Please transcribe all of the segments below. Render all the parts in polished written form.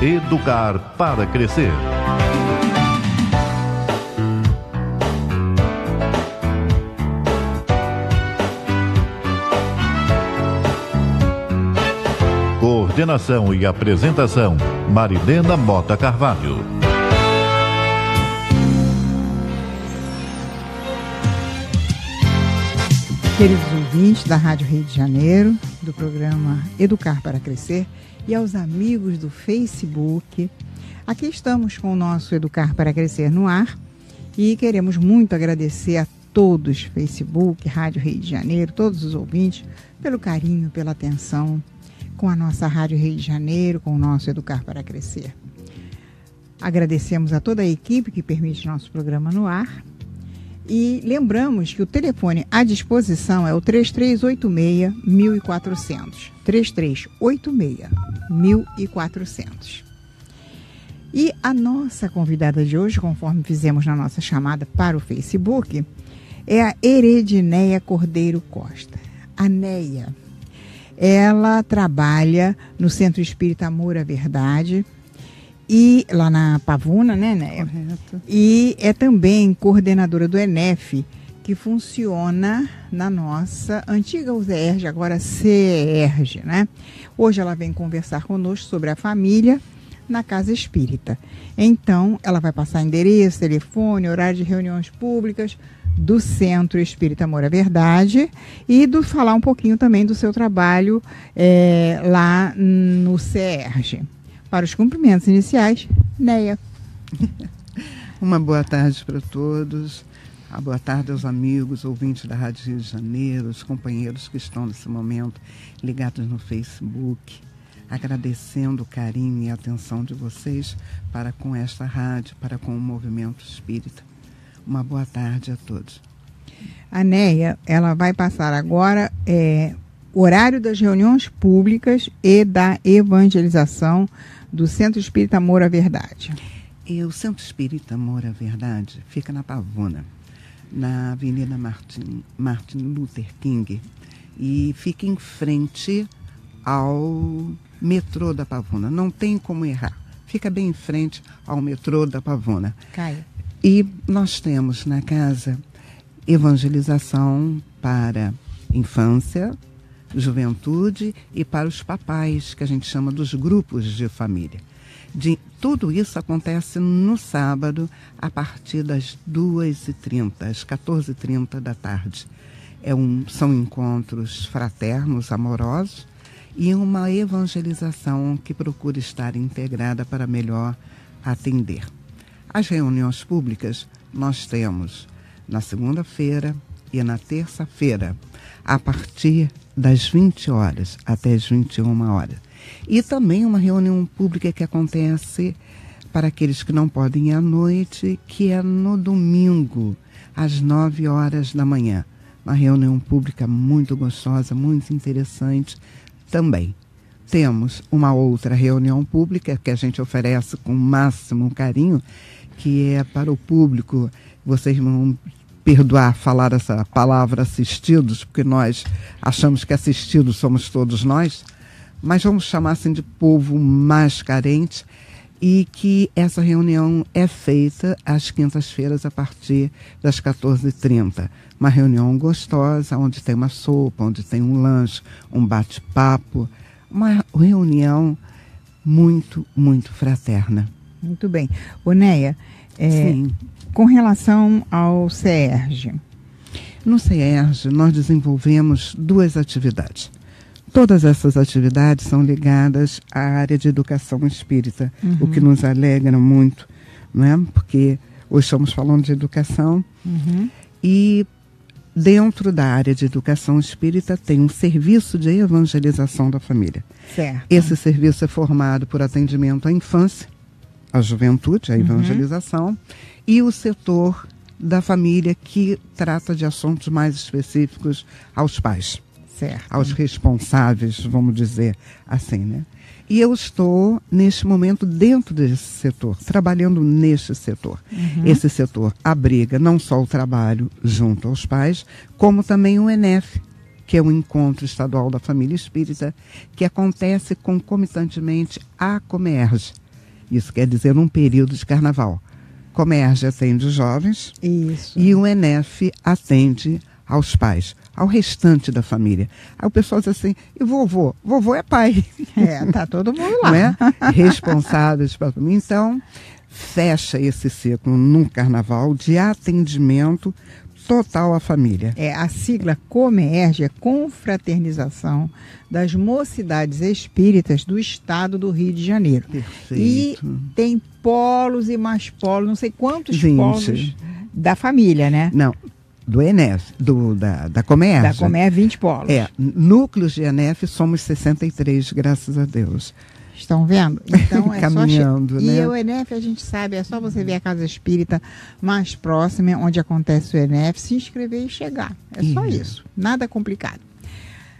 Educar para Crescer. Coordenação e apresentação, Marilena Mota Carvalho. Queridos ouvintes da Rádio Rio de Janeiro, do programa Educar para Crescer, e aos amigos do Facebook, aqui estamos com o nosso Educar para Crescer no ar e queremos muito agradecer a todos, Facebook, Rádio Rio de Janeiro, todos os ouvintes, pelo carinho, pela atenção com a nossa Rádio Rio de Janeiro, com o nosso Educar para Crescer. Agradecemos a toda a equipe que permite nosso programa no ar. E lembramos que o telefone à disposição é o 3386-1400. 3386-1400. E a nossa convidada de hoje, conforme fizemos na nossa chamada para o Facebook, é a Eredineia Cordeiro Costa. A Neia, ela trabalha no Centro Espírita Amor à Verdade, e lá na Pavuna, né, Neia? Correto. E é também coordenadora do ENEF, que funciona na nossa antiga UZERJ, agora CERJ, né? Hoje ela vem conversar conosco sobre a família na Casa Espírita. Então, ela vai passar endereço, telefone, horário de reuniões públicas do Centro Espírita Amor à Verdade e falar um pouquinho também do seu trabalho lá no CERJ. Para os cumprimentos iniciais, Neia. Uma boa tarde para todos. Uma boa tarde aos amigos, ouvintes da Rádio Rio de Janeiro, os companheiros que estão nesse momento ligados no Facebook, agradecendo o carinho e a atenção de vocês para com esta rádio, para com o movimento espírita. Uma boa tarde a todos. A Neia, ela vai passar agora horário das reuniões públicas e da evangelização do Centro Espírita Amor à Verdade. E o Centro Espírita Amor à Verdade fica na Pavuna, na Avenida Martin Luther King, e fica em frente ao metrô da Pavuna. Não tem como errar. Fica bem em frente ao metrô da Pavuna. Caio. E nós temos na casa evangelização para infância, juventude e para os papais, que a gente chama dos grupos de família. Tudo isso acontece no sábado, a partir das 2h30, às 14h30 da tarde. São encontros fraternos, amorosos, e uma evangelização que procura estar integrada para melhor atender. As reuniões públicas nós temos na segunda-feira e na terça-feira, a partir das 20 horas até as 21 horas. E também uma reunião pública que acontece para aqueles que não podem ir à noite, que é no domingo, às 9 horas da manhã. Uma reunião pública muito gostosa, muito interessante também. Temos uma outra reunião pública que a gente oferece com o máximo carinho, que é para o público. Vocês vão perdoar falar essa palavra assistidos, porque nós achamos que assistidos somos todos nós, mas vamos chamar assim de povo mais carente, e que essa reunião é feita às quintas-feiras a partir das 14h30. Uma reunião gostosa, onde tem uma sopa, onde tem um lanche, um bate-papo, uma reunião muito, muito fraterna. Muito bem. Ô, Neia, Sim. Com relação ao CERJ. No CERJ, nós desenvolvemos 2 atividades. Todas essas atividades são ligadas à área de educação espírita, o que nos alegra muito, não é? Porque hoje estamos falando de educação e dentro da área de educação espírita tem um serviço de evangelização da família. Certo. Esse serviço é formado por atendimento à infância, à juventude, à evangelização, e o setor da família, que trata de assuntos mais específicos aos pais. Certo. Aos responsáveis, vamos dizer assim, né? E eu estou, neste momento, dentro desse setor, trabalhando neste setor. Esse setor abriga não só o trabalho junto aos pais, como também o ENEF, que é o Encontro Estadual da Família Espírita, que acontece concomitantemente à Comerj, Isso quer dizer um período de carnaval. Comerge atende os jovens. Isso. E o ENEF atende aos pais, ao restante da família. Aí o pessoal diz assim, e vovô? Vovô é pai. Tá todo mundo lá. Não é? Responsáveis pela família. Então, fecha esse ciclo num carnaval de atendimento total à família. A sigla COMERGE é Confraternização das Mocidades Espíritas do Estado do Rio de Janeiro. Perfeito. E tem polos e mais polos, não sei quantos 20. polos da família, né? Não, do ENEF, da Comerge. Da Comerge, 20 polos. Núcleos de ENEF somos 63, graças a Deus. Estão vendo? Então é caminhando, só né? E o ENEF, a gente sabe, é só você ver a casa espírita mais próxima, onde acontece o ENEF, se inscrever e chegar. É só isso. Nada complicado.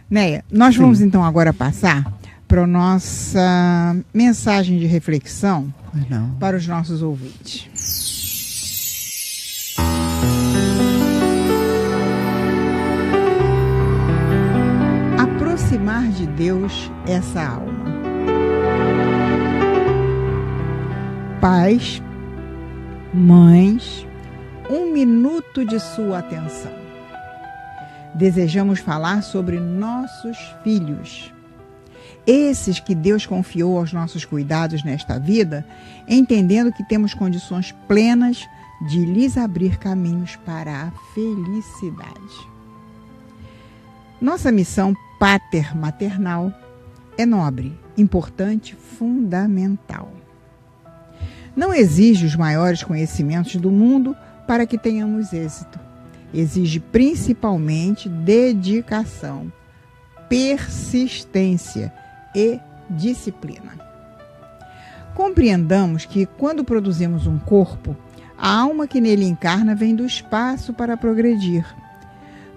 Neia, nós vamos então agora passar para a nossa mensagem de reflexão para os nossos ouvintes. Aproximar de Deus essa alma. Pais, mães, 1 minuto de sua atenção. Desejamos falar sobre nossos filhos. Esses que Deus confiou aos nossos cuidados nesta vida, entendendo que temos condições plenas de lhes abrir caminhos para a felicidade. Nossa missão pater-maternal é nobre, importante, fundamental. Não exige os maiores conhecimentos do mundo para que tenhamos êxito. Exige principalmente dedicação, persistência e disciplina. Compreendamos que quando produzimos um corpo, a alma que nele encarna vem do espaço para progredir.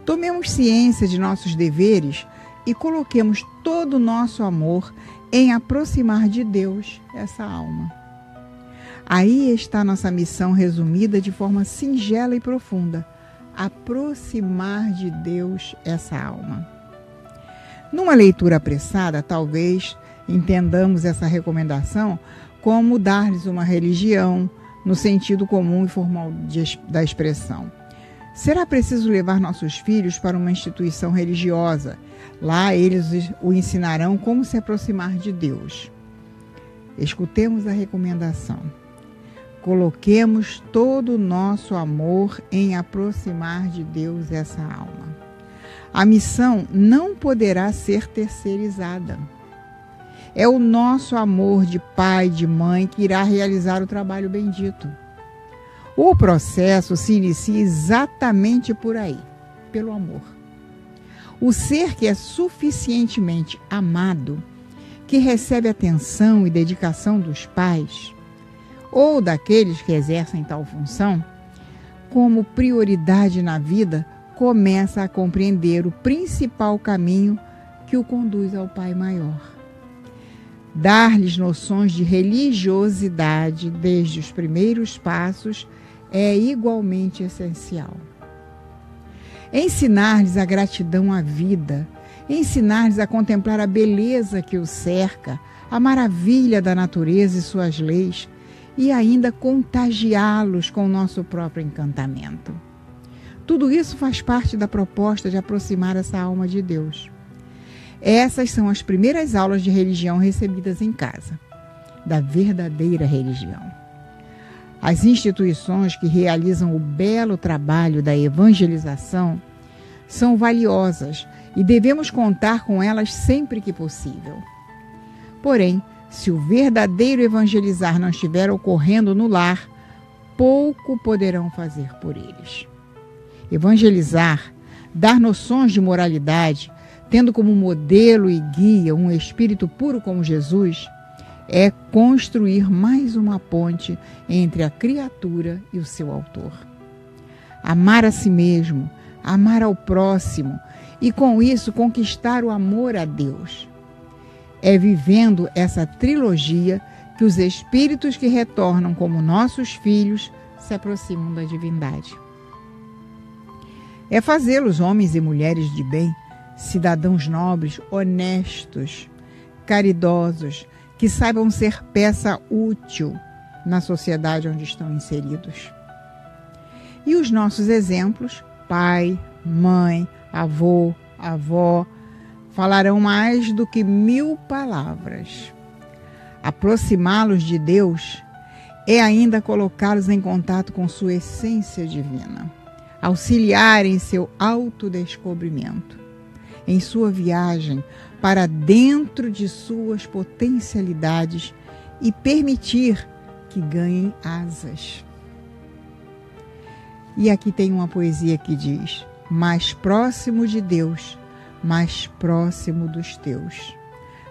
Tomemos ciência de nossos deveres e coloquemos todo o nosso amor em aproximar de Deus essa alma. Aí está nossa missão resumida de forma singela e profunda: aproximar de Deus essa alma. Numa leitura apressada, talvez entendamos essa recomendação como dar-lhes uma religião, no sentido comum e formal da expressão. Será preciso levar nossos filhos para uma instituição religiosa. Lá eles o ensinarão como se aproximar de Deus. Escutemos a recomendação. Coloquemos todo o nosso amor em aproximar de Deus essa alma. A missão não poderá ser terceirizada. É o nosso amor de pai e de mãe que irá realizar o trabalho bendito. O processo se inicia exatamente por aí, pelo amor. O ser que é suficientemente amado, que recebe atenção e dedicação dos pais, ou daqueles que exercem tal função, como prioridade na vida, começa a compreender o principal caminho que o conduz ao Pai Maior. Dar-lhes noções de religiosidade desde os primeiros passos é igualmente essencial. Ensinar-lhes a gratidão à vida, ensinar-lhes a contemplar a beleza que o cerca, a maravilha da natureza e suas leis, e ainda contagiá-los com o nosso próprio encantamento. Tudo isso faz parte da proposta de aproximar essa alma de Deus. Essas são as primeiras aulas de religião recebidas em casa, da verdadeira religião. As instituições que realizam o belo trabalho da evangelização são valiosas e devemos contar com elas sempre que possível. Porém, se o verdadeiro evangelizar não estiver ocorrendo no lar, pouco poderão fazer por eles. Evangelizar, dar noções de moralidade, tendo como modelo e guia um espírito puro como Jesus, é construir mais uma ponte entre a criatura e o seu autor. Amar a si mesmo, amar ao próximo e, com isso, conquistar o amor a Deus. É vivendo essa trilogia que os espíritos que retornam como nossos filhos se aproximam da divindade. É fazê-los homens e mulheres de bem, cidadãos nobres, honestos, caridosos, que saibam ser peça útil na sociedade onde estão inseridos. E os nossos exemplos, pai, mãe, avô, avó, falarão mais do que 1000 palavras. Aproximá-los de Deus é ainda colocá-los em contato com sua essência divina, auxiliar em seu autodescobrimento, em sua viagem para dentro de suas potencialidades e permitir que ganhem asas. E aqui tem uma poesia que diz: mais próximo de Deus, mais próximo dos teus.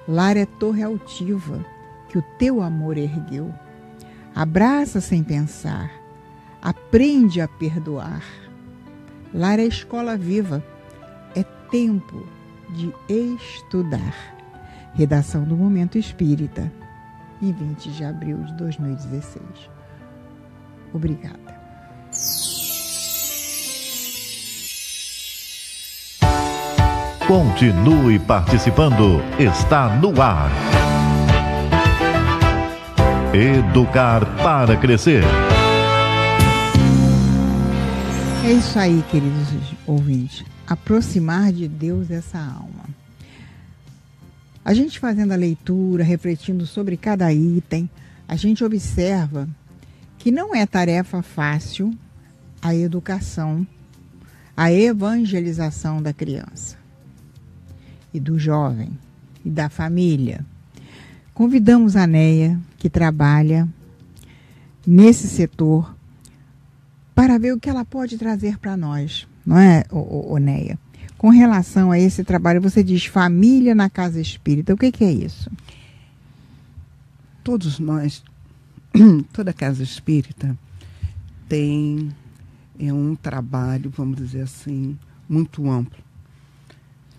Lar é torre altiva que o teu amor ergueu. Abraça sem pensar, aprende a perdoar. Lar é escola viva, é tempo de estudar. Redação do Momento Espírita, em 20 de abril de 2016. Obrigada. Continue participando. Está no ar. Educar para Crescer. É isso aí, queridos ouvintes. Aproximar de Deus essa alma. A gente fazendo a leitura, refletindo sobre cada item, a gente observa que não é tarefa fácil a educação, a evangelização da criança e do jovem e da família. Convidamos a Neia, que trabalha nesse setor, para ver o que ela pode trazer para nós, não é, Neia? Com relação a esse trabalho, você diz família na casa espírita. O que é isso? Todos nós, toda casa espírita tem um trabalho, vamos dizer assim, muito amplo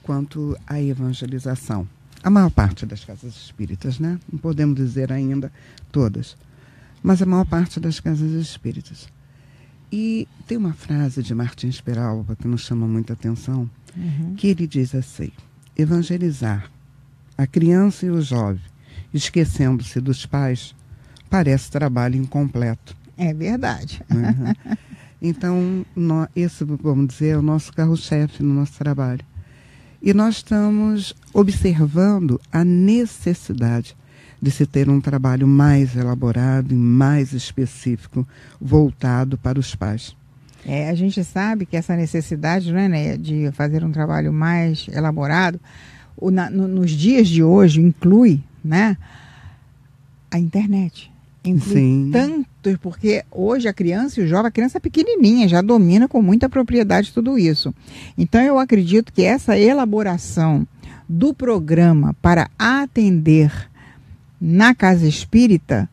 quanto à evangelização. A maior parte das casas espíritas, né? Não podemos dizer ainda todas, mas a maior parte das casas espíritas. E tem uma frase de Martins Peralva que nos chama muita atenção, que ele diz assim: evangelizar a criança e o jovem, esquecendo-se dos pais, parece trabalho incompleto. É verdade. Então, esse, vamos dizer, é o nosso carro-chefe no nosso trabalho. E nós estamos observando a necessidade de se ter um trabalho mais elaborado e mais específico, voltado para os pais. A gente sabe que essa necessidade, não é, né, de fazer um trabalho mais elaborado, nos dias de hoje, inclui, né, a internet. Inclui tanto, porque hoje a criança e o jovem, a criança é pequenininha, já domina com muita propriedade tudo isso. Então eu acredito que essa elaboração do programa para atender na casa espírita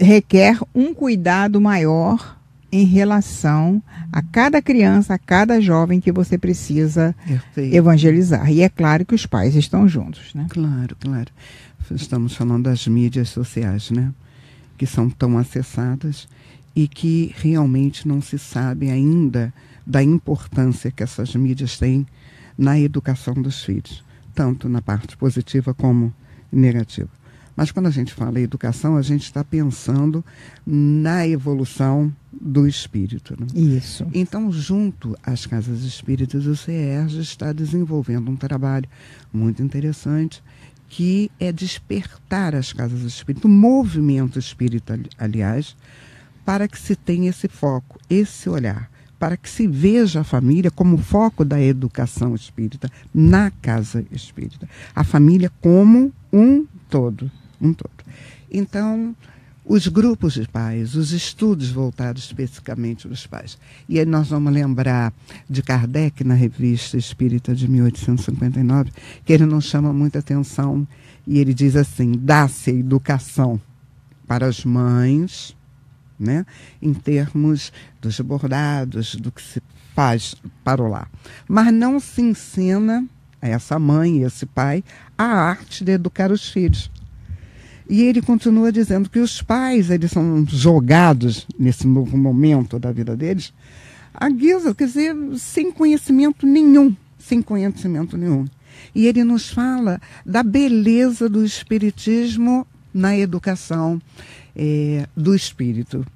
requer um cuidado maior em relação a cada criança, a cada jovem que você precisa evangelizar. E é claro que os pais estão juntos, né? Claro, claro. Estamos falando das mídias sociais, né? Que são tão acessadas e que realmente não se sabe ainda da importância que essas mídias têm na educação dos filhos, tanto na parte positiva como negativa. Mas quando a gente fala em educação, a gente está pensando na evolução do espírito, né? Isso. Então, junto às casas espíritas, o CERJ está desenvolvendo um trabalho muito interessante, que é despertar as casas espíritas, o movimento espírita, aliás, para que se tenha esse foco, esse olhar, para que se veja a família como foco da educação espírita na casa espírita. A família como um todo. Então, os grupos de pais, os estudos voltados especificamente aos pais. E aí nós vamos lembrar de Kardec, na Revista Espírita de 1859, que ele nos chama muita atenção, e ele diz assim: dá-se a educação para as mães, né, em termos dos bordados, do que se faz para o lar. Mas não se ensina a essa mãe e esse pai a arte de educar os filhos. E ele continua dizendo que os pais, eles são jogados nesse novo momento da vida deles, à guisa, quer dizer, sem conhecimento nenhum. E ele nos fala da beleza do espiritismo na educação do espírito,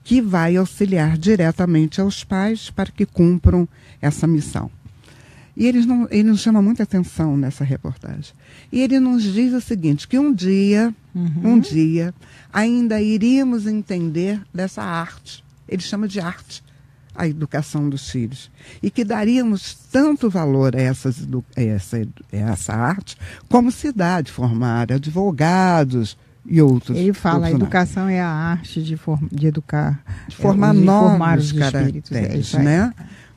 que vai auxiliar diretamente aos pais para que cumpram essa missão. E ele nos chama muita atenção nessa reportagem. E ele nos diz o seguinte, que um dia ainda iríamos entender dessa arte. Ele chama de arte a educação dos filhos. E que daríamos tanto valor a essa arte, como se dá de formar advogados e outros. Ele fala, a educação é a arte de educar, de formar novos caracteres, né?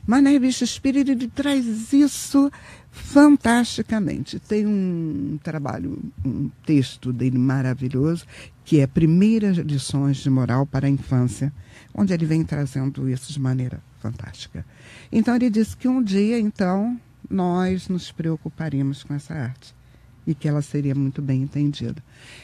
Mas na revista Espírita ele traz isso fantasticamente. Tem um trabalho, um texto dele maravilhoso, que é Primeiras Lições de Moral para a Infância, onde ele vem trazendo isso de maneira fantástica. Então ele disse que um dia, então, nós nos preocuparíamos com essa arte e que ela seria muito bem entendida.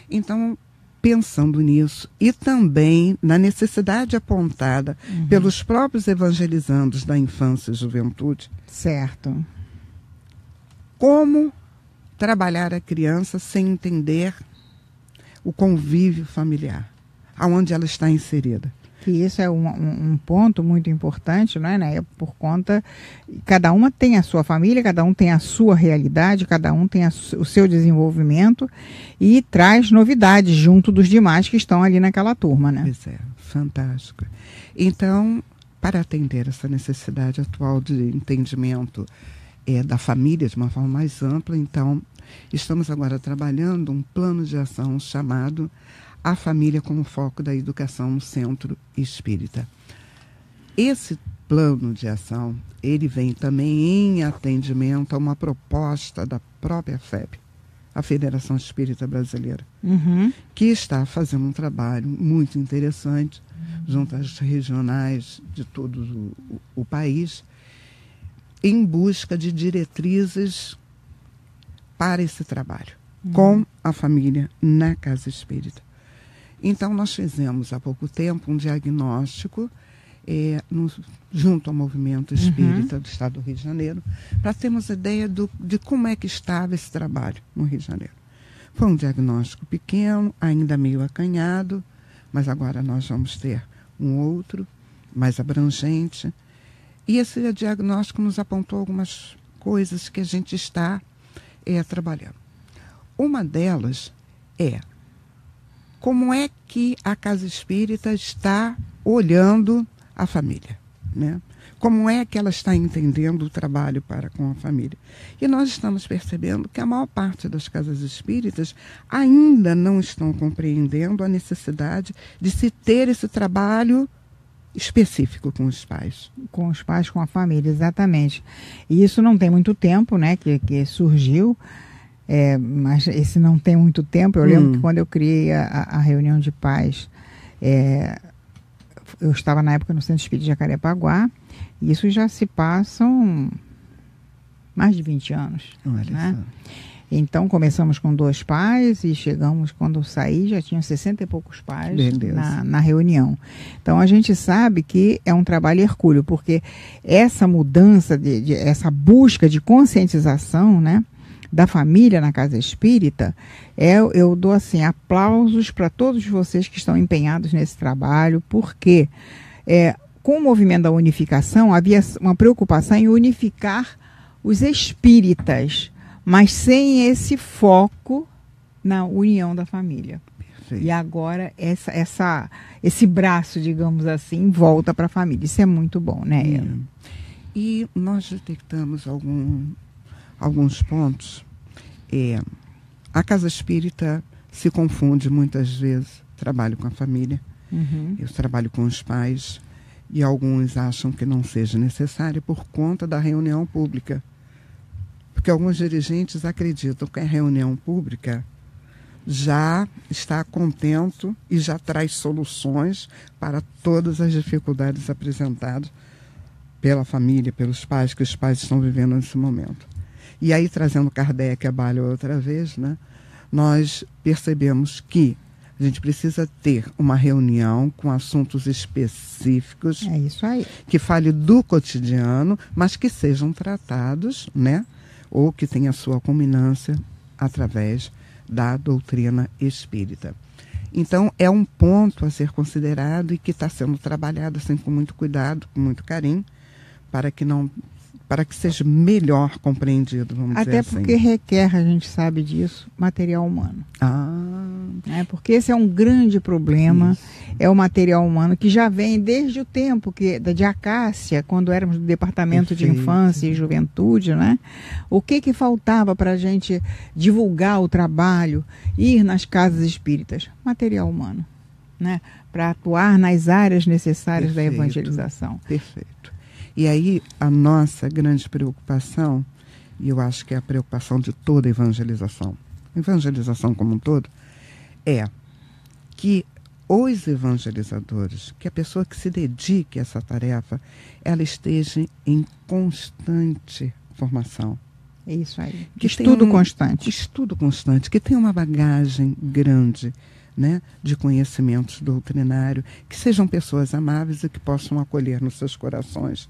Então, pensando nisso e também na necessidade apontada pelos próprios evangelizandos da infância e juventude. Certo. Como trabalhar a criança sem entender o convívio familiar, aonde ela está inserida. Que isso é um ponto muito importante, não é, né? Por conta, cada uma tem a sua família, cada um tem a sua realidade, cada um tem o seu desenvolvimento e traz novidades junto dos demais que estão ali naquela turma, né? Pois é, fantástico. Então, para atender essa necessidade atual de entendimento da família de uma forma mais ampla, então, estamos agora trabalhando um plano de ação chamado A Família como Foco da Educação no Centro Espírita. Esse plano de ação, ele vem também em atendimento a uma proposta da própria FEB, a Federação Espírita Brasileira, que está fazendo um trabalho muito interessante junto às regionais de todo o país, em busca de diretrizes para esse trabalho, com a família na casa espírita. Então, nós fizemos há pouco tempo um diagnóstico junto ao movimento espírita do Estado do Rio de Janeiro, para termos ideia de como é que estava esse trabalho no Rio de Janeiro. Foi um diagnóstico pequeno, ainda meio acanhado, mas agora nós vamos ter um outro, mais abrangente. E esse diagnóstico nos apontou algumas coisas que a gente está trabalhando. Uma delas é como é que a casa espírita está olhando a família, né? Como é que ela está entendendo o trabalho para com a família. E nós estamos percebendo que a maior parte das casas espíritas ainda não estão compreendendo a necessidade de se ter esse trabalho específico com os pais. Com os pais, com a família, exatamente. E isso não tem muito tempo, né, que surgiu. Mas esse não tem muito tempo. Eu lembro que quando eu criei a reunião de pais, eu estava na época no Centro Espírita de Jacarepaguá, e isso já se passam mais de 20 anos. Olha, né? Então começamos com 2 pais e chegamos, quando eu saí, já tinham 60 e poucos pais na reunião. Então a gente sabe que é um trabalho hercúleo, porque essa mudança, essa busca de conscientização, né, da família na casa espírita, eu dou assim aplausos para todos vocês que estão empenhados nesse trabalho, porque com o movimento da unificação havia uma preocupação em unificar os espíritas, mas sem esse na união da família. Perfeito. E agora esse braço, digamos assim, volta para a família. Isso é muito bom, né? E nós detectamos alguns pontos. A casa espírita se confunde muitas vezes, trabalho com a família, eu trabalho com os pais, e alguns acham que não seja necessário por conta da reunião pública. Porque alguns dirigentes acreditam que a reunião pública já está contento e já traz soluções para todas as dificuldades apresentadas pela família, pelos pais, que os pais estão vivendo nesse momento. E aí, trazendo Kardec a balha outra vez, né, nós percebemos que a gente precisa ter uma reunião com assuntos específicos. É isso aí. Que fale do cotidiano, mas que sejam tratados, né, ou que tenha sua culminância através da doutrina espírita. Então, é um ponto a ser considerado e que está sendo trabalhado assim, com muito cuidado, com muito carinho, para que seja melhor compreendido, vamos dizer assim. Até porque requer, a gente sabe disso, material humano. Porque esse é um grande problema, isso. É o material humano que já vem desde o tempo de Acácia, quando éramos do Departamento de Infância e Juventude, né? O que faltava para a gente divulgar o trabalho, ir nas casas espíritas? Material humano, né? Para atuar nas áreas necessárias da evangelização. Perfeito. E aí, a nossa grande preocupação, e eu acho que é a preocupação de toda evangelização como um todo, é que os evangelizadores, que a pessoa que se dedique a essa tarefa, ela esteja em constante formação. É isso aí. Estudo constante. Estudo constante, que tem uma bagagem grande, né, de conhecimentos doutrinário, que sejam pessoas amáveis e que possam acolher nos seus corações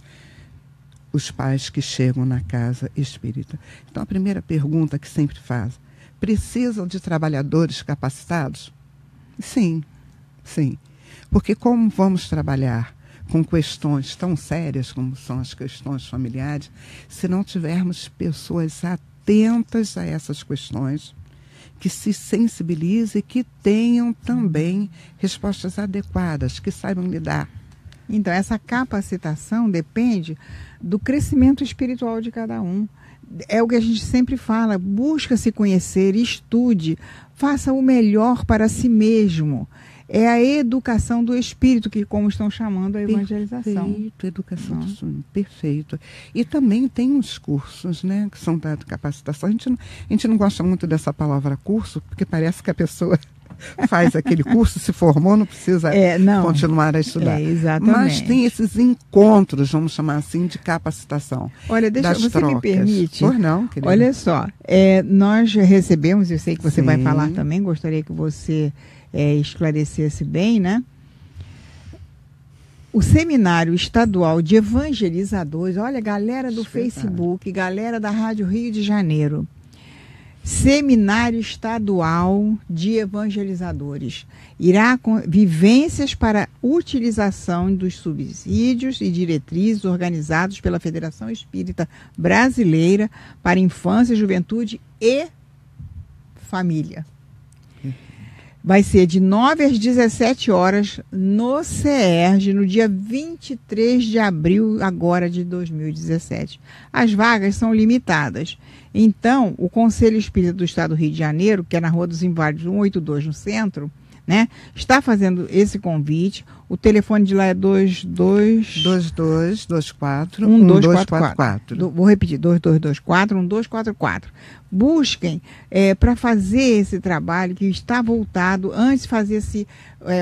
os pais que chegam na casa espírita. Então, a primeira pergunta que sempre faz: precisam de trabalhadores capacitados? Sim, sim. Porque como vamos trabalhar com questões tão sérias como são as questões familiares, se não tivermos pessoas atentas a essas questões, que se sensibilizem e que tenham também respostas adequadas, que saibam lidar. Então, essa capacitação depende do crescimento espiritual de cada um. É o que a gente sempre fala: busca se conhecer, estude, faça o melhor para si mesmo. É a educação do espírito, que como estão chamando a evangelização. Perfeito, educação do espírito, perfeito. E também tem uns cursos, né, que são da capacitação. A gente não gosta muito dessa palavra curso, porque parece que a pessoa faz aquele curso, se formou, não precisa continuar a estudar. Exatamente. Mas tem esses encontros, vamos chamar assim, de capacitação. Olha, você trocas. Me permite? Por não, querida. Olha só, nós recebemos, eu sei que você vai falar também, gostaria que você esclarecesse bem, né? O Seminário Estadual de Evangelizadores, olha, galera do Facebook, galera da Rádio Rio de Janeiro, Seminário Estadual de Evangelizadores, irá com vivências para utilização dos subsídios e diretrizes organizados pela Federação Espírita Brasileira para Infância, Juventude e Família. Vai ser de 9 às 17 horas no CERJ, no dia 23 de abril agora de 2017. As vagas são limitadas. Então, o Conselho Espírita do Estado do Rio de Janeiro, que é na Rua dos Inválidos 182, no centro, né, está fazendo esse convite. O telefone de lá é 2224 1244. Vou repetir, 2224 1244. Busquem para fazer esse trabalho que está voltado, antes fazia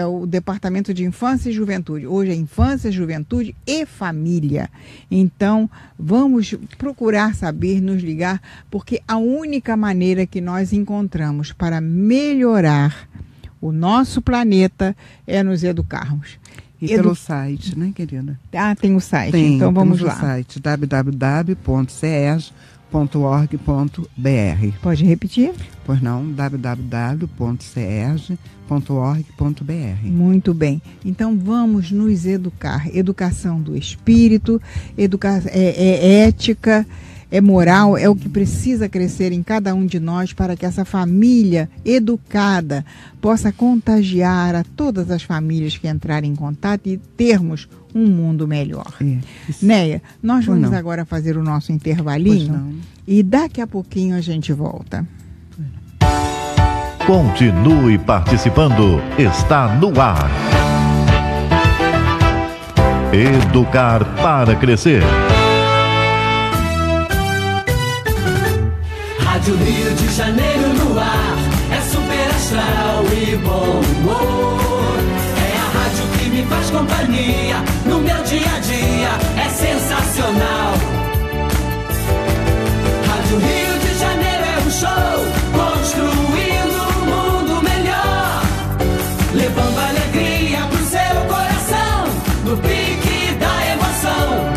o Departamento de Infância e Juventude. Hoje é Infância, Juventude e Família. Então, vamos procurar saber, nos ligar, porque a única maneira que nós encontramos para melhorar o nosso planeta é nos educarmos. E pelo site, né, querida? Tem o site. Então vamos lá. O site www.cerj.org.br. Pode repetir? Pois não, www.cerj.org.br. Muito bem. Então vamos nos educar. Educação do espírito, ética, moral, é o que precisa crescer em cada um de nós para que essa família educada possa contagiar a todas as famílias que entrarem em contato e termos um mundo melhor. Neia, nós vamos agora fazer o nosso intervalinho e daqui a pouquinho a gente volta. Continue participando, está no ar. Educar para crescer. Rádio Rio de Janeiro no ar, é super astral e bom humor. É a rádio que me faz companhia, no meu dia a dia, é sensacional. Rádio Rio de Janeiro é um show, construindo um mundo melhor. Levando alegria pro seu coração, no pique da emoção.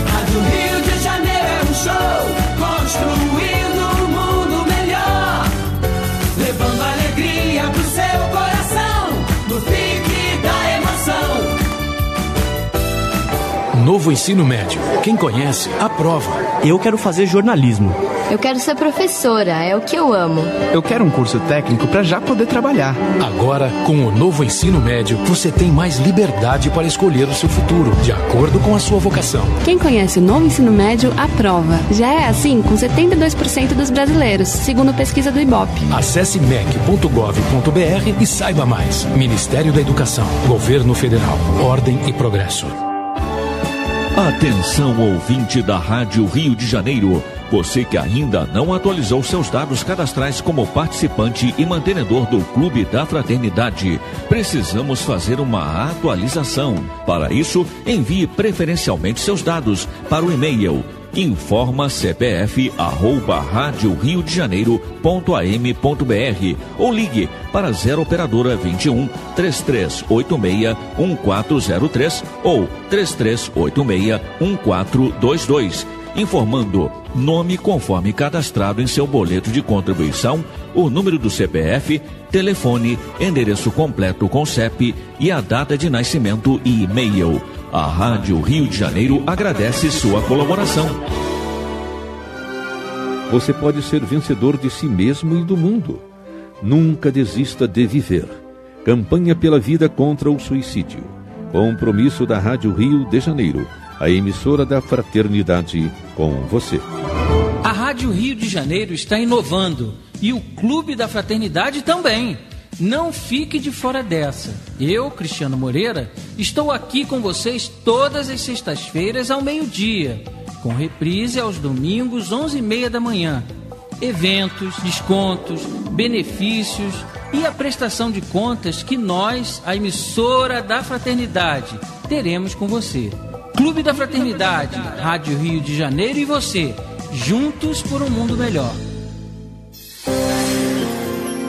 Rádio Rio de Janeiro é um show, construindo novo ensino médio. Quem conhece, aprova. Eu quero fazer jornalismo. Eu quero ser professora, é o que eu amo. Eu quero um curso técnico para já poder trabalhar. Agora, com o novo ensino médio, você tem mais liberdade para escolher o seu futuro, de acordo com a sua vocação. Quem conhece o novo ensino médio, aprova. Já é assim com 72% dos brasileiros, segundo pesquisa do Ibope. Acesse mec.gov.br e saiba mais. Ministério da Educação, Governo Federal, Ordem e Progresso. Atenção, ouvinte da Rádio Rio de Janeiro. Você que ainda não atualizou seus dados cadastrais como participante e mantenedor do Clube da Fraternidade, precisamos fazer uma atualização. Para isso, envie preferencialmente seus dados para o e-mail informacpf@radioriodejaneiro.am.br ou ligue para 0 operadora 21 3386 1403 ou 3386 1422. Informando nome conforme cadastrado em seu boleto de contribuição, o número do CPF, telefone, endereço completo com CEP e a data de nascimento e e-mail. A Rádio Rio de Janeiro agradece sua colaboração. Você pode ser vencedor de si mesmo e do mundo. Nunca desista de viver. Campanha pela vida contra o suicídio. Compromisso da Rádio Rio de Janeiro, a emissora da fraternidade com você. A Rádio Rio de Janeiro está inovando e o Clube da Fraternidade também. Não fique de fora dessa. Eu, Cristiano Moreira, estou aqui com vocês todas as sextas-feiras ao meio-dia, com reprise aos domingos 11h30 da manhã. Eventos, descontos, benefícios e a prestação de contas que nós, a emissora da Fraternidade, teremos com você. Clube da Fraternidade, Rádio Rio de Janeiro e você, juntos por um mundo melhor.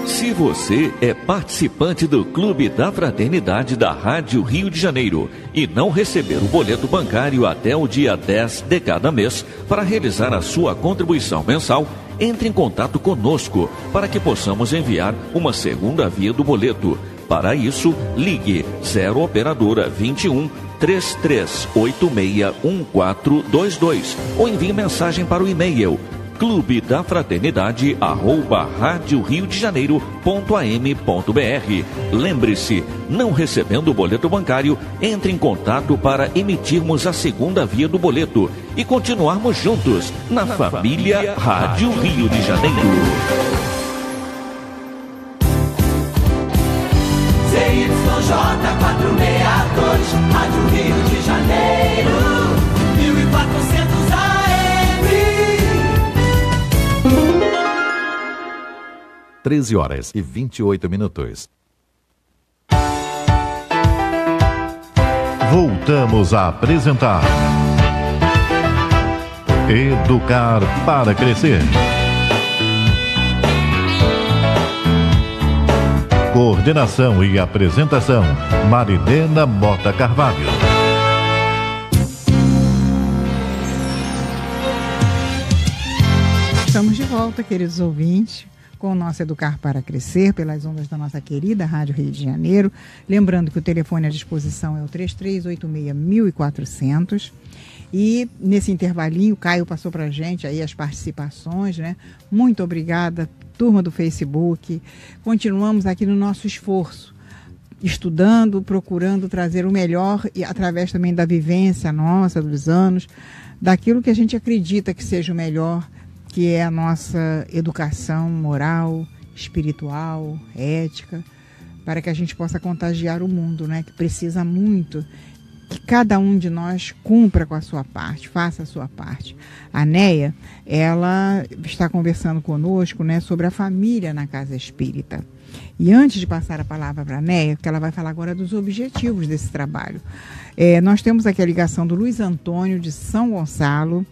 Se você é participante do Clube da Fraternidade da Rádio Rio de Janeiro e não receber o boleto bancário até o dia 10 de cada mês para realizar a sua contribuição mensal, entre em contato conosco para que possamos enviar uma segunda via do boleto. Para isso, ligue 0 operadora 21 3386 1422 ou envie mensagem para o e-mail clubedafraternidade@radioriodejaneiro.am.br. Lembre-se, não recebendo o boleto bancário, entre em contato para emitirmos a segunda via do boleto e continuarmos juntos na família Rádio Rio de Janeiro. ZYJ 462, Rádio Rio de Janeiro, 1400 AM. 13h28. Voltamos a apresentar Educar para Crescer. Coordenação e apresentação, Marilena Mota Carvalho. Estamos de volta, queridos ouvintes, com o nosso Educar para Crescer, pelas ondas da nossa querida Rádio Rio de Janeiro. Lembrando que o telefone à disposição é o 3386-1400. E nesse intervalinho, o Caio passou para a gente aí as participações, né? Muito obrigada, turma do Facebook. Continuamos aqui no nosso esforço, estudando, procurando trazer o melhor, e através também da vivência nossa, dos anos, daquilo que a gente acredita que seja o melhor, que é a nossa educação moral, espiritual, ética, para que a gente possa contagiar o mundo, né? Que precisa muito que cada um de nós cumpra com a sua parte, faça a sua parte. A Neia, ela está conversando conosco, né, sobre a família na casa espírita. E antes de passar a palavra para a Neia, porque ela vai falar agora dos objetivos desse trabalho, nós temos aqui a ligação do Luiz Antônio, de São Gonçalo.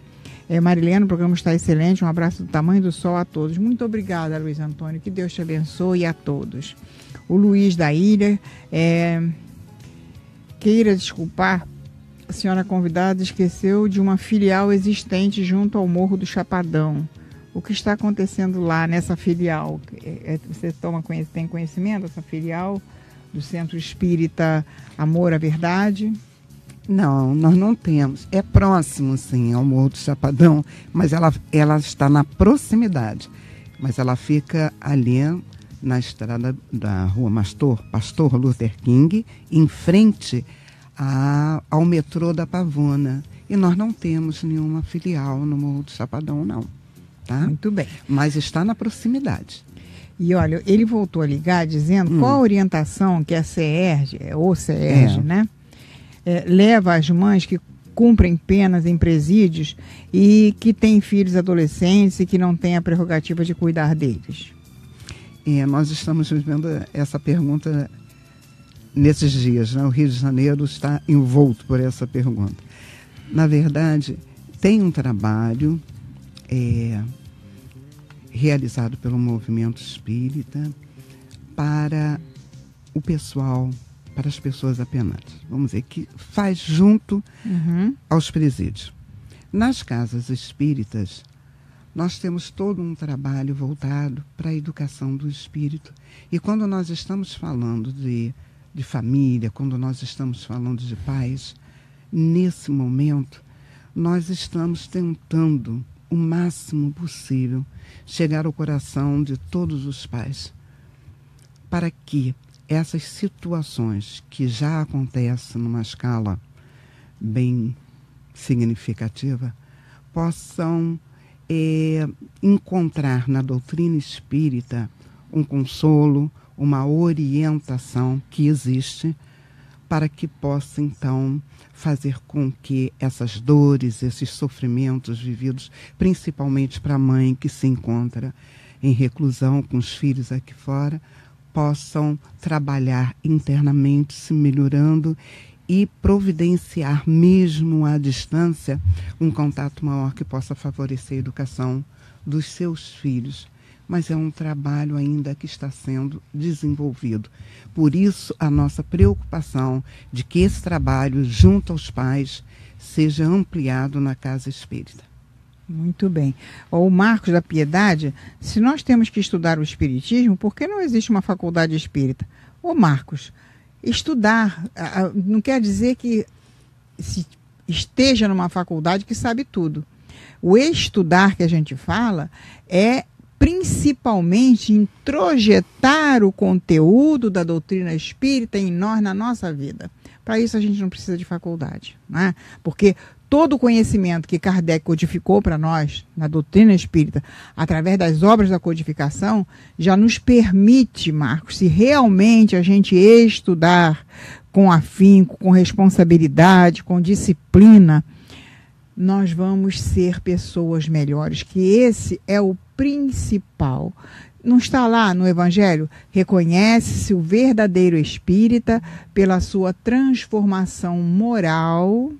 Marilena, o programa está excelente, um abraço do tamanho do sol a todos. Muito obrigada, Luiz Antônio, que Deus te abençoe a todos. O Luiz da Ilha, queira desculpar, a senhora convidada esqueceu de uma filial existente junto ao Morro do Chapadão. O que está acontecendo lá nessa filial? Você tem conhecimento dessa filial do Centro Espírita Amor à Verdade? Não, nós não temos. É próximo, sim, ao Morro do Chapadão, mas ela está na proximidade. Mas ela fica ali na estrada da Rua Pastor Luther King, em frente ao metrô da Pavuna. E nós não temos nenhuma filial no Morro do Chapadão, não. Tá? Muito bem. Mas está na proximidade. E olha, ele voltou a ligar dizendo qual a orientação que a CERJ, ou CERJ, né? Leva as mães que cumprem penas em presídios e que têm filhos adolescentes e que não têm a prerrogativa de cuidar deles. Nós estamos vivendo essa pergunta nesses dias, né? O Rio de Janeiro está envolto por essa pergunta. Na verdade, tem um trabalho realizado pelo movimento espírita para o pessoal, para as pessoas apenadas, vamos dizer, que faz junto aos presídios. Nas casas espíritas, nós temos todo um trabalho voltado para a educação do espírito. E quando nós estamos falando de família, quando nós estamos falando de pais, nesse momento, nós estamos tentando, o máximo possível, chegar ao coração de todos os pais, para que essas situações que já acontecem numa escala bem significativa possam encontrar na doutrina espírita um consolo, uma orientação que existe para que possa, então, fazer com que essas dores, esses sofrimentos vividos, principalmente para a mãe que se encontra em reclusão com os filhos aqui fora, possam trabalhar internamente, se melhorando e providenciar, mesmo à distância, um contato maior que possa favorecer a educação dos seus filhos. Mas é um trabalho ainda que está sendo desenvolvido. Por isso, a nossa preocupação de que esse trabalho, junto aos pais, seja ampliado na casa espírita. Muito bem. O Marcos da Piedade, se nós temos que estudar o espiritismo, por que não existe uma faculdade espírita? Ô Marcos, estudar não quer dizer que se esteja numa faculdade que sabe tudo. O estudar que a gente fala é principalmente introjetar o conteúdo da doutrina espírita em nós, na nossa vida. Para isso a gente não precisa de faculdade, né? Porque todo o conhecimento que Kardec codificou para nós na doutrina espírita, através das obras da codificação, já nos permite, Marcos, se realmente a gente estudar com afinco, com responsabilidade, com disciplina, nós vamos ser pessoas melhores, que esse é o principal. Não está lá no Evangelho? Reconhece-se o verdadeiro espírita pela sua transformação moral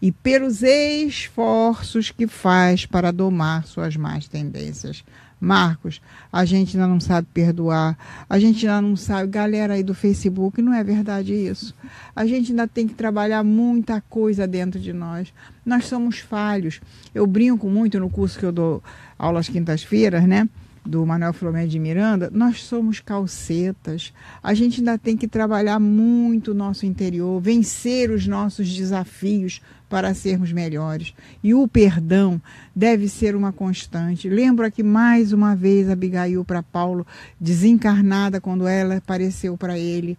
e pelos esforços que faz para domar suas más tendências. Marcos, a gente ainda não sabe perdoar, a gente ainda não sabe, galera aí do Facebook, não é verdade isso? A gente ainda tem que trabalhar muita coisa dentro de nós. Nós somos falhos. Eu brinco muito no curso que eu dou aulas quintas-feiras, né? Do Manuel Filomeno de Miranda, nós somos calcetas. A gente ainda tem que trabalhar muito o nosso interior, vencer os nossos desafios para sermos melhores. E o perdão deve ser uma constante. Lembro aqui mais uma vez Abigail para Paulo, desencarnada quando ela apareceu para ele,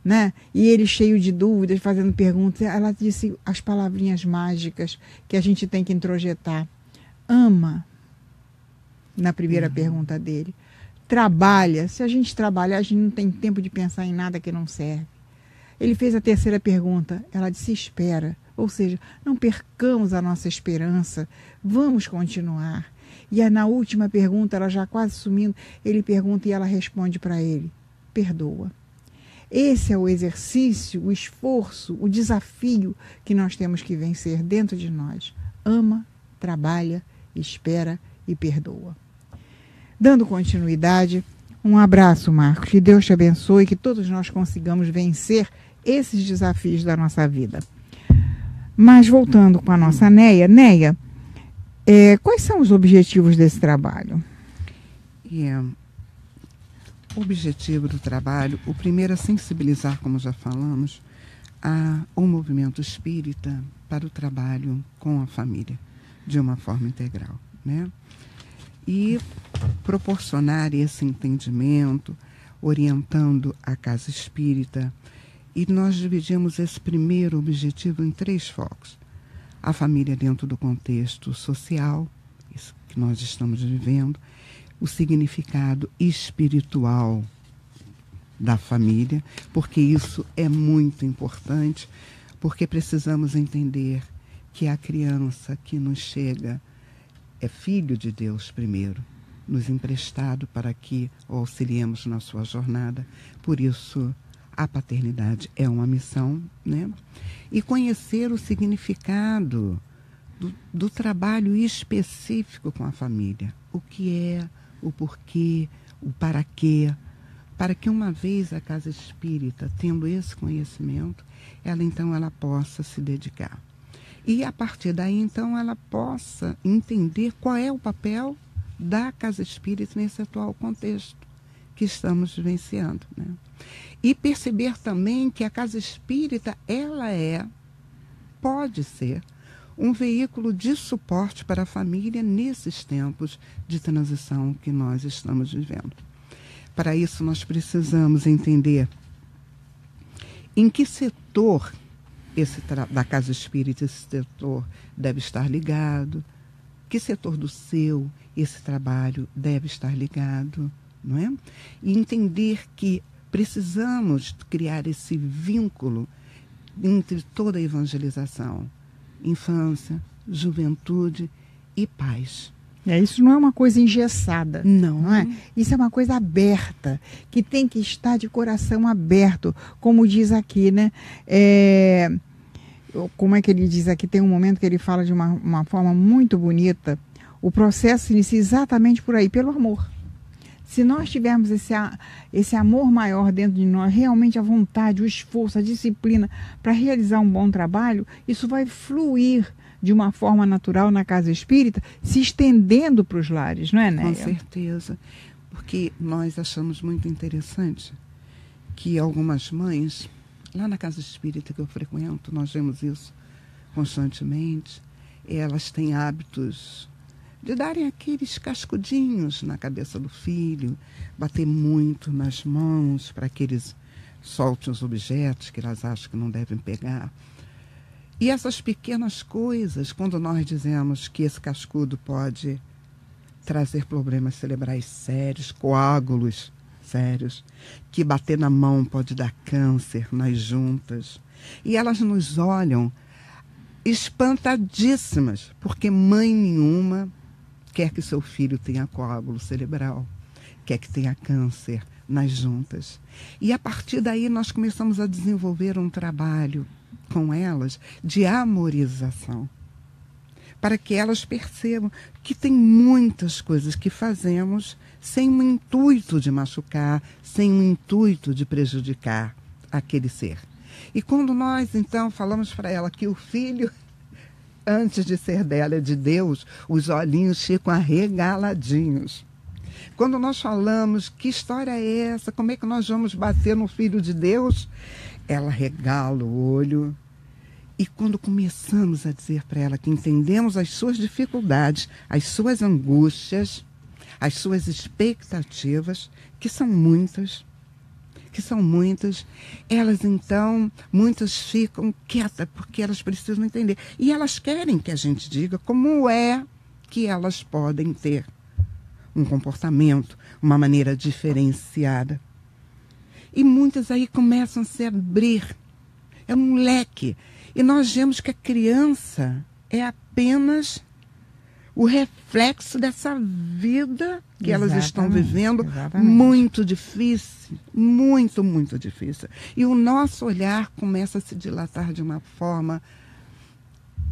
né? E ele cheio de dúvidas, fazendo perguntas. Ela disse as palavrinhas mágicas que a gente tem que introjetar. Ama. Na primeira pergunta dele. Trabalha. Se a gente trabalhar, a gente não tem tempo de pensar em nada que não serve. Ele fez a terceira pergunta. Ela disse, espera. Ou seja, não percamos a nossa esperança. Vamos continuar. E na última pergunta, ela já quase sumindo, ele pergunta e ela responde para ele, perdoa. Esse é o exercício, o esforço, o desafio que nós temos que vencer dentro de nós. Ama, trabalha, espera e perdoa. Dando continuidade, um abraço, Marcos. Que Deus te abençoe e que todos nós consigamos vencer esses desafios da nossa vida. Mas voltando com a nossa Neia. Neia, quais são os objetivos desse trabalho? O objetivo do trabalho, o primeiro é sensibilizar, como já falamos, o movimento espírita para o trabalho com a família, de uma forma integral, né? E proporcionar esse entendimento, orientando a casa espírita. E nós dividimos esse primeiro objetivo em 3 focos. A família dentro do contexto social, isso que nós estamos vivendo, o significado espiritual da família, porque isso é muito importante, porque precisamos entender que a criança que nos chega é filho de Deus primeiro, nos emprestado para que o auxiliemos na sua jornada. Por isso, a paternidade é uma missão, né? E conhecer o significado do trabalho específico com a família. O que é, o porquê, o para quê. Para que uma vez a casa espírita, tendo esse conhecimento, ela possa se dedicar. E a partir daí, então, ela possa entender qual é o papel da casa espírita nesse atual contexto que estamos vivenciando, né? E perceber também que a casa espírita, pode ser um veículo de suporte para a família nesses tempos de transição que nós estamos vivendo. Para isso, nós precisamos entender em que setor da casa espírita esse setor deve estar ligado, que setor do esse trabalho deve estar ligado, não é? E entender que precisamos criar esse vínculo entre toda a evangelização, infância, juventude e pais. Isso não é uma coisa engessada. Não é? Isso é uma coisa aberta, que tem que estar de coração aberto, como diz aqui, né? Como é que ele diz aqui? Tem um momento que ele fala de uma forma muito bonita. O processo se inicia exatamente por aí, pelo amor. Se nós tivermos esse amor maior dentro de nós, realmente a vontade, o esforço, a disciplina para realizar um bom trabalho, isso vai fluir de uma forma natural na casa espírita, se estendendo para os lares, não é, Néia? Com certeza. Porque nós achamos muito interessante que algumas mães, lá na casa espírita que eu frequento, nós vemos isso constantemente, elas têm hábitos de darem aqueles cascudinhos na cabeça do filho, bater muito nas mãos para que eles soltem os objetos que elas acham que não devem pegar. E essas pequenas coisas, quando nós dizemos que esse cascudo pode trazer problemas cerebrais sérios, coágulos sérios, que bater na mão pode dar câncer nas juntas, e elas nos olham espantadíssimas, porque mãe nenhuma quer que seu filho tenha coágulo cerebral, quer que tenha câncer nas juntas. E a partir daí nós começamos a desenvolver um trabalho com elas de amorização, para que elas percebam que tem muitas coisas que fazemos sem o intuito de machucar, sem o intuito de prejudicar aquele ser. E quando nós, então, falamos para ela que o filho, antes de ser dela, é de Deus, os olhinhos ficam arregaladinhos. Quando nós falamos, que história é essa? Como é que nós vamos bater no Filho de Deus? Ela regala o olho. E quando começamos a dizer para ela que entendemos as suas dificuldades, as suas angústias, as suas expectativas, que são muitas, elas então, muitas ficam quietas, porque elas precisam entender. E elas querem que a gente diga como é que elas podem ter um comportamento, uma maneira diferenciada. E muitas aí começam a se abrir. É um leque. E nós vemos que a criança é apenas o reflexo dessa vida que elas estão vivendo, muito difícil, muito, muito difícil. E o nosso olhar começa a se dilatar de uma forma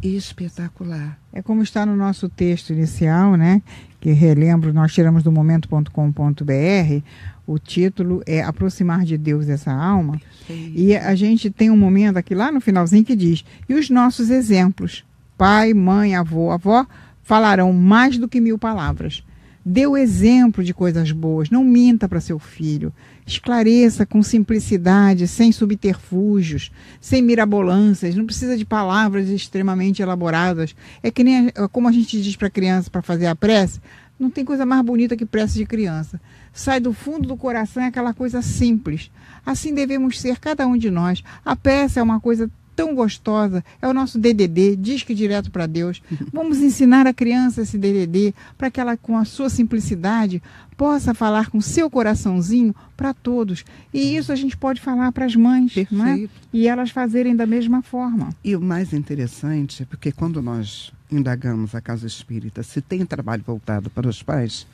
espetacular. É como está no nosso texto inicial, né? Que relembro, nós tiramos do momento.com.br, o título é Aproximar de Deus essa alma. Perfeito. E a gente tem um momento aqui lá no finalzinho que diz, e os nossos exemplos, pai, mãe, avô, avó, falarão mais do que 1000 palavras. Dê o exemplo de coisas boas, não minta para seu filho. Esclareça com simplicidade, sem subterfúgios, sem mirabolâncias, não precisa de palavras extremamente elaboradas. É que nem como a gente diz para a criança para fazer a prece, não tem coisa mais bonita que prece de criança. Sai do fundo do coração, é aquela coisa simples. Assim devemos ser cada um de nós. A prece é uma coisa tão gostosa, é o nosso DDD, disque direto para Deus. Vamos ensinar a criança esse DDD para que ela, com a sua simplicidade, possa falar com seu coraçãozinho para todos. E isso a gente pode falar para as mães, não é? E elas fazerem da mesma forma. E o mais interessante é porque quando nós indagamos a casa espírita se tem trabalho voltado para os pais,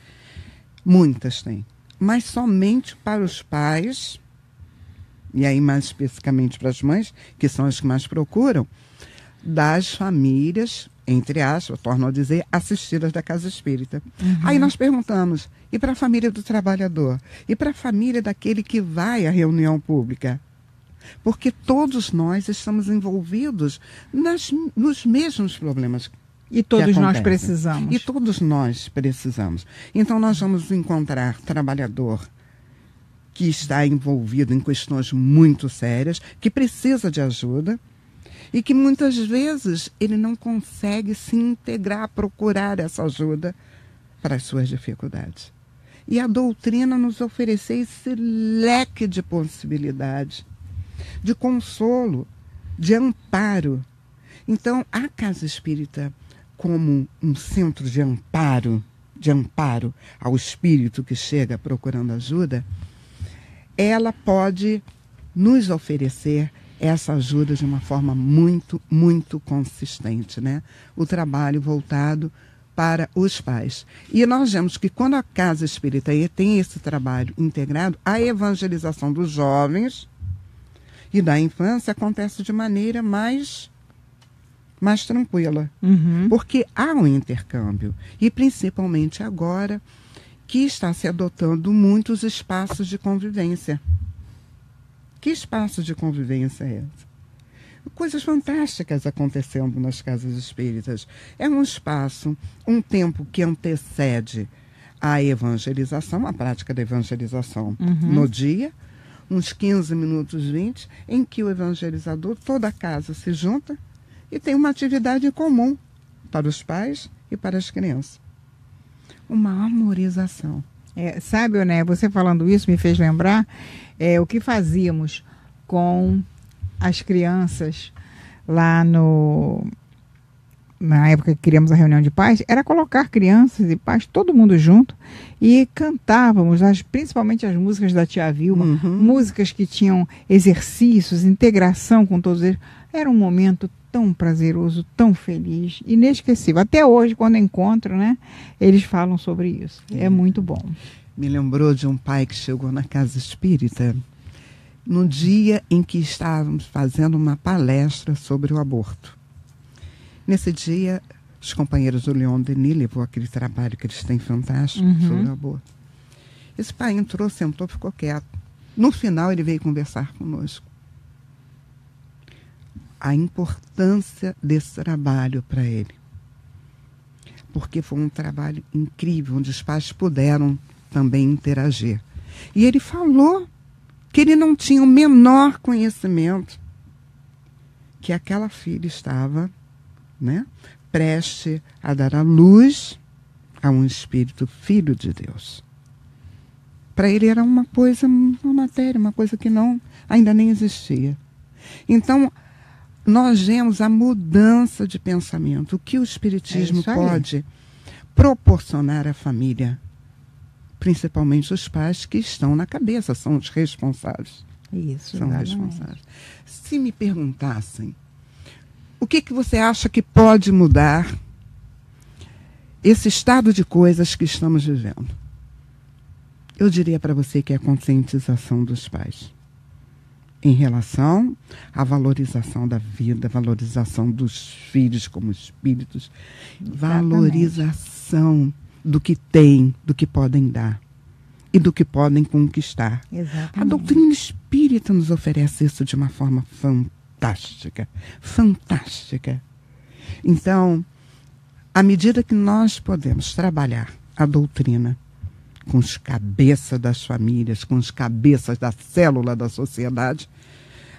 muitas têm, mas somente para os pais. E aí mais especificamente para as mães, que são as que mais procuram, das famílias, entre aspas, torno a dizer, assistidas da casa espírita. Aí nós perguntamos, e para a família do trabalhador? E para a família daquele que vai à reunião pública? Porque todos nós estamos envolvidos nos mesmos problemas. E todos nós precisamos. E todos nós precisamos. Então nós vamos encontrar trabalhador que está envolvido em questões muito sérias, que precisa de ajuda e que muitas vezes ele não consegue se integrar, procurar essa ajuda para as suas dificuldades. E a doutrina nos oferece esse leque de possibilidades, de consolo, de amparo. Então, a casa espírita, como um centro de amparo ao espírito que chega procurando ajuda, ela pode nos oferecer essa ajuda de uma forma muito, muito consistente, né? O trabalho voltado para os pais. E nós vemos que quando a casa espírita tem esse trabalho integrado, a evangelização dos jovens e da infância acontece de maneira mais tranquila. Porque há um intercâmbio. E principalmente agora que está se adotando muitos espaços de convivência. Que espaço de convivência é esse? Coisas fantásticas acontecendo nas casas espíritas. É um espaço, um tempo que antecede a evangelização, a prática da evangelização no dia, uns 15 minutos, 20, em que o evangelizador, toda a casa se junta e tem uma atividade comum para os pais e para as crianças. Uma amorização. Sabe, né? Você falando isso me fez lembrar o que fazíamos com as crianças lá na época que criamos a reunião de pais, era colocar crianças e pais, todo mundo junto, e cantávamos, principalmente as músicas da Tia Vilma, músicas que tinham exercícios, integração com todos eles. Era um momento tão prazeroso, tão feliz, inesquecível. Até hoje, quando encontro, né, eles falam sobre isso. É muito bom. Me lembrou de um pai que chegou na casa espírita no dia em que estávamos fazendo uma palestra sobre o aborto. Nesse dia, os companheiros do Leon Denis levou aquele trabalho que eles têm fantástico sobre o aborto. Esse pai entrou, sentou, ficou quieto. No final, ele veio conversar conosco. A importância desse trabalho para ele. Porque foi um trabalho incrível, onde os pais puderam também interagir. E ele falou que ele não tinha o menor conhecimento que aquela filha estava, né, prestes a dar à luz a um espírito filho de Deus. Para ele era uma coisa, uma matéria, uma coisa que ainda nem existia. Então, nós vemos a mudança de pensamento, o que o Espiritismo pode proporcionar à família, principalmente os pais que estão na cabeça, são os responsáveis. Isso, são responsáveis. Se me perguntassem, o que você acha que pode mudar esse estado de coisas que estamos vivendo? Eu diria para você que é a conscientização dos pais em relação à valorização da vida, valorização dos filhos como espíritos, valorização do que têm, do que podem dar e do que podem conquistar. Exatamente. A doutrina espírita nos oferece isso de uma forma fantástica, fantástica. Então, à medida que nós podemos trabalhar a doutrina com os cabeças das famílias, com os cabeças da célula da sociedade,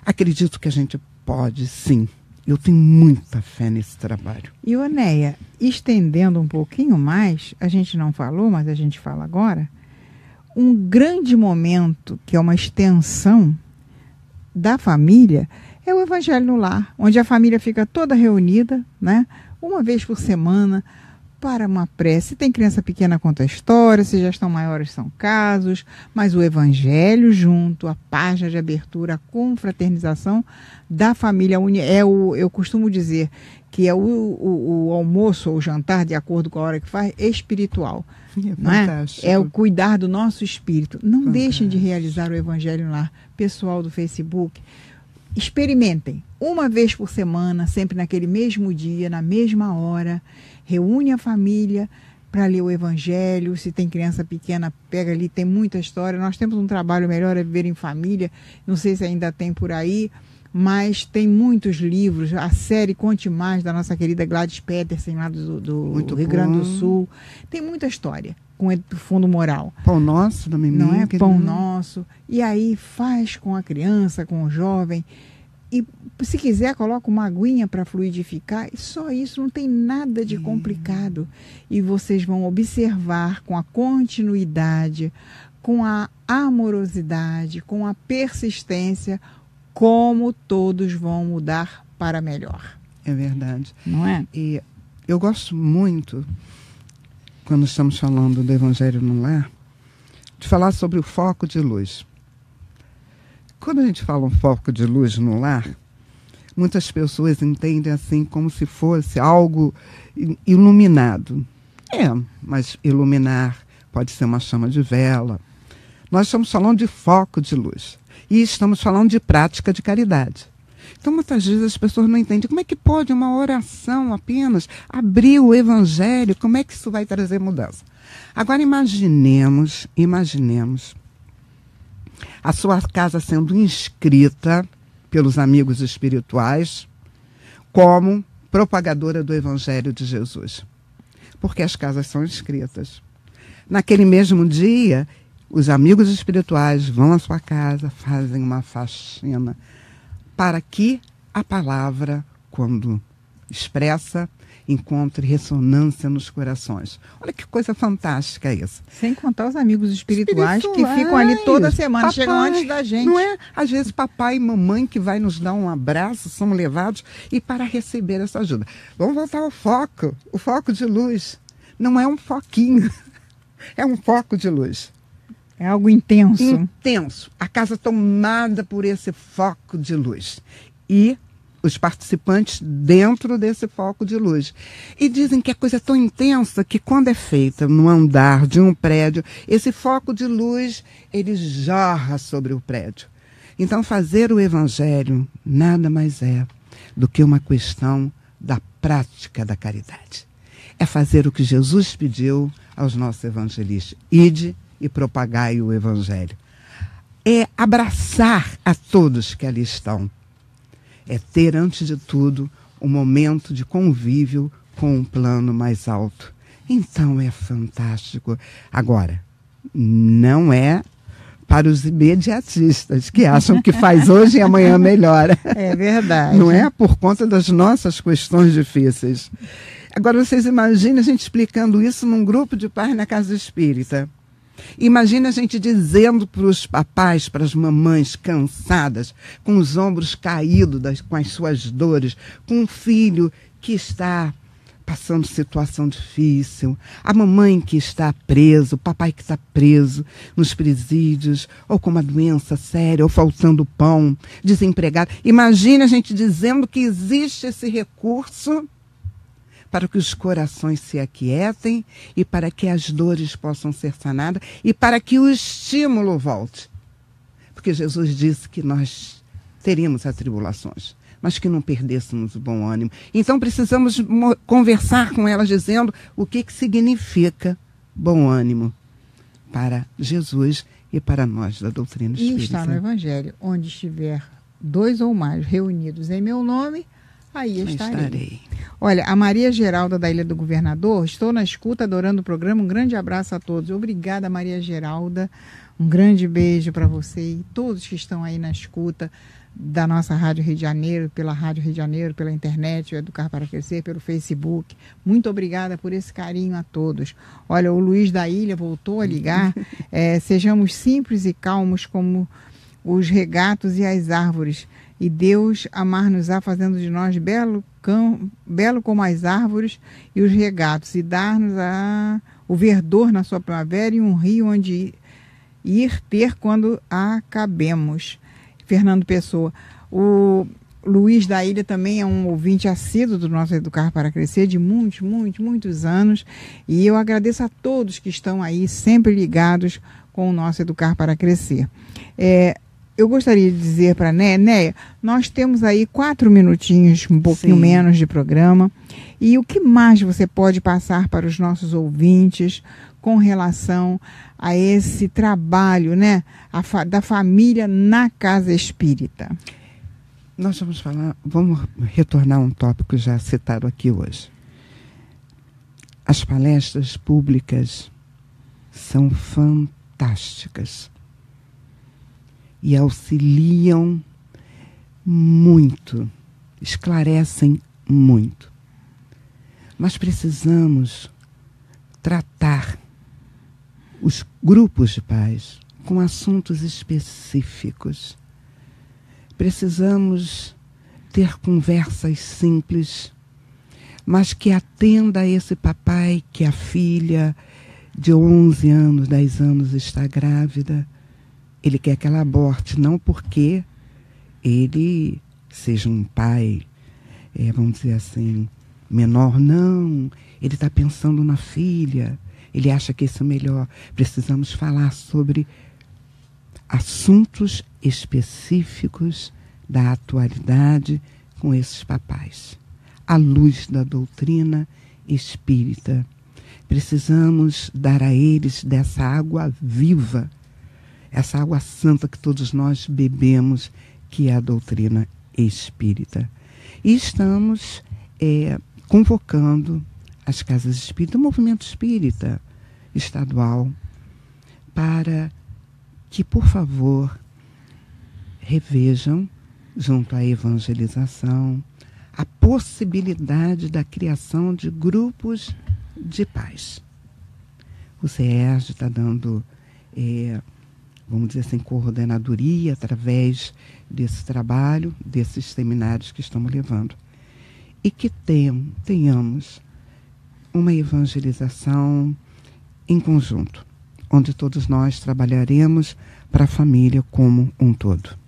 acredito que a gente pode, sim. Eu tenho muita fé nesse trabalho. E, Onéia, estendendo um pouquinho mais, a gente não falou, mas a gente fala agora, um grande momento, que é uma extensão da família, é o Evangelho no Lar, onde a família fica toda reunida, né? Uma vez por semana, para uma prece. Se tem criança pequena, conta a história, se já estão maiores, são casos, mas o Evangelho junto, a página de abertura, a confraternização da família eu costumo dizer que é o almoço ou o jantar, de acordo com a hora que faz, espiritual. Não é? É o cuidar do nosso espírito. Não deixem de realizar o Evangelho no Lar. Pessoal do Facebook, experimentem. Uma vez por semana, sempre naquele mesmo dia, na mesma hora, reúne a família para ler o Evangelho. Se tem criança pequena, pega ali, tem muita história. Nós temos um trabalho melhor, é viver em família. Não sei se ainda tem por aí, mas tem muitos livros. A série Conte Mais, da nossa querida Gladys Petersen, lá do Rio Grande do Sul. Tem muita história com fundo moral. Pão Nosso, não é? Pão Nosso. E aí faz com a criança, com o jovem. E se quiser, coloca uma aguinha para fluidificar. E só isso, não tem nada de complicado. E vocês vão observar com a continuidade, com a amorosidade, com a persistência, como todos vão mudar para melhor. É verdade. Não é? E eu gosto muito, quando estamos falando do Evangelho no Lar, de falar sobre o foco de luz. Quando a gente fala um foco de luz no lar, muitas pessoas entendem assim como se fosse algo iluminado. Mas iluminar pode ser uma chama de vela. Nós estamos falando de foco de luz. E estamos falando de prática de caridade. Então, muitas vezes as pessoas não entendem como é que pode uma oração apenas abrir o Evangelho, como é que isso vai trazer mudança. Agora, imaginemos a sua casa sendo inscrita pelos amigos espirituais como propagadora do Evangelho de Jesus. Porque as casas são inscritas. Naquele mesmo dia, os amigos espirituais vão à sua casa, fazem uma faxina para que a palavra, quando expressa, encontre ressonância nos corações. Olha que coisa fantástica isso. Sem contar os amigos espirituais que ficam ali toda semana, papai, chegam antes da gente. Não é? Às vezes papai e mamãe que vai nos dar um abraço, são levados e para receber essa ajuda. Vamos voltar ao foco, o foco de luz. Não é um foquinho, é um foco de luz. É algo intenso. Intenso. A casa tomada por esse foco de luz. E os participantes dentro desse foco de luz. E dizem que a coisa é tão intensa que quando é feita no andar de um prédio, esse foco de luz, ele jorra sobre o prédio. Então, fazer o Evangelho nada mais é do que uma questão da prática da caridade. É fazer o que Jesus pediu aos nossos evangelistas. Ide e propagai o Evangelho. É abraçar a todos que ali estão. É ter, antes de tudo, um momento de convívio com um plano mais alto. Então é fantástico. Agora, não é para os imediatistas que acham que faz hoje e amanhã melhora. É verdade. Não é por conta das nossas questões difíceis. Agora, vocês imaginem a gente explicando isso num grupo de pais na casa espírita. Imagina a gente dizendo para os papais, para as mamães cansadas, com os ombros caídos com as suas dores, com um filho que está passando situação difícil, a mamãe que está presa, o papai que está preso nos presídios, ou com uma doença séria, ou faltando pão, desempregado. Imagina a gente dizendo que existe esse recurso para que os corações se aquietem e para que as dores possam ser sanadas e para que o estímulo volte. Porque Jesus disse que nós teríamos atribulações, mas que não perdêssemos o bom ânimo. Então precisamos conversar com elas dizendo o que significa bom ânimo para Jesus e para nós da doutrina espírita. E está no Evangelho, onde estiver 2 ou mais reunidos em meu nome, aí estarei. Olha, a Maria Geralda da Ilha do Governador, estou na escuta, adorando o programa, um grande abraço a todos. Obrigada, Maria Geralda, um grande beijo para você e todos que estão aí na escuta da nossa Rádio Rio de Janeiro, pela Rádio Rio de Janeiro, pela internet, o Educar para Crescer, pelo Facebook. Muito obrigada por esse carinho a todos. Olha, o Luiz da Ilha voltou a ligar. Sejamos simples e calmos como os regatos e as árvores, e Deus amar-nos-á, fazendo de nós belo como as árvores e os regatos, e dar-nos o verdor na sua primavera e um rio onde ir ter quando acabemos. Fernando Pessoa. O Luiz da Ilha também é um ouvinte assíduo do nosso Educar para Crescer, de muitos anos, e eu agradeço a todos que estão aí sempre ligados com o nosso Educar para Crescer. Eu gostaria de dizer para a Néia, nós temos aí 4 minutinhos, um pouquinho menos de programa, e o que mais você pode passar para os nossos ouvintes com relação a esse trabalho, né, da família na casa espírita? Nós vamos retornar a um tópico já citado aqui hoje. As palestras públicas são fantásticas e auxiliam muito, esclarecem muito. Mas precisamos tratar os grupos de pais com assuntos específicos. Precisamos ter conversas simples, mas que atenda a esse papai que a filha de 11 anos, 10 anos está grávida. Ele quer que ela aborte, não porque ele seja um pai, vamos dizer assim, menor, não. Ele está pensando na filha, ele acha que isso é melhor. Precisamos falar sobre assuntos específicos da atualidade com esses papais, à luz da doutrina espírita. Precisamos dar a eles dessa água viva, essa água santa que todos nós bebemos, que é a doutrina espírita. E estamos convocando as casas espíritas, o movimento espírita estadual, para que, por favor, revejam, junto à evangelização, a possibilidade da criação de grupos de pais. O CERJ está dando, vamos dizer assim, coordenadoria através desse trabalho, desses seminários que estamos levando. E que tenhamos uma evangelização em conjunto, onde todos nós trabalharemos para a família como um todo.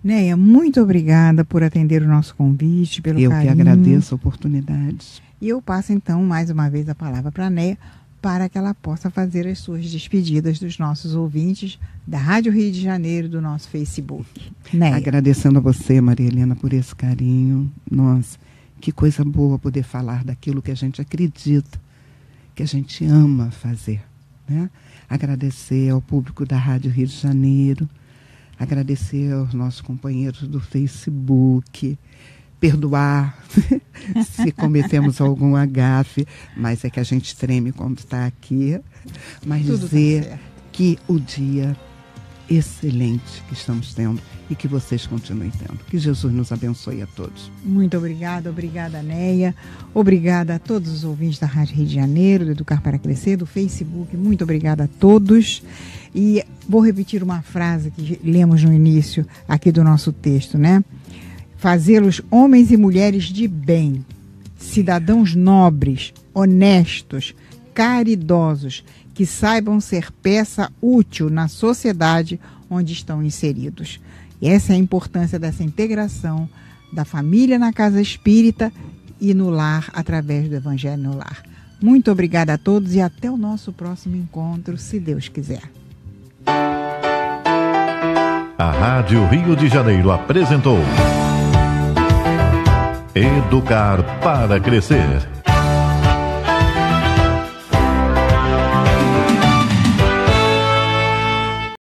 Néia, muito obrigada por atender o nosso convite, pelo carinho. Eu que agradeço a oportunidade. E eu passo, então, mais uma vez a palavra para a Néia, para que ela possa fazer as suas despedidas dos nossos ouvintes da Rádio Rio de Janeiro, do nosso Facebook. Néia. Agradecendo a você, Maria Helena, por esse carinho. Nossa, que coisa boa poder falar daquilo que a gente acredita, que a gente ama fazer, né? Agradecer ao público da Rádio Rio de Janeiro, agradecer aos nossos companheiros do Facebook, perdoar se cometemos algum agafe, mas é que a gente treme quando está aqui, mas tudo dizer que o dia excelente que estamos tendo e que vocês continuem tendo. Que Jesus nos abençoe a todos. Muito obrigada, Néia. Obrigada a todos os ouvintes da Rádio Rio de Janeiro, do Educar para Crescer, do Facebook. Muito obrigada a todos. E vou repetir uma frase que lemos no início aqui do nosso texto, né? Fazê-los homens e mulheres de bem, cidadãos nobres, honestos, caridosos, que saibam ser peça útil na sociedade onde estão inseridos. E essa é a importância dessa integração da família na casa espírita e no lar, através do Evangelho no Lar. Muito obrigada a todos e até o nosso próximo encontro, se Deus quiser. A Rádio Rio de Janeiro apresentou Educar para Crescer.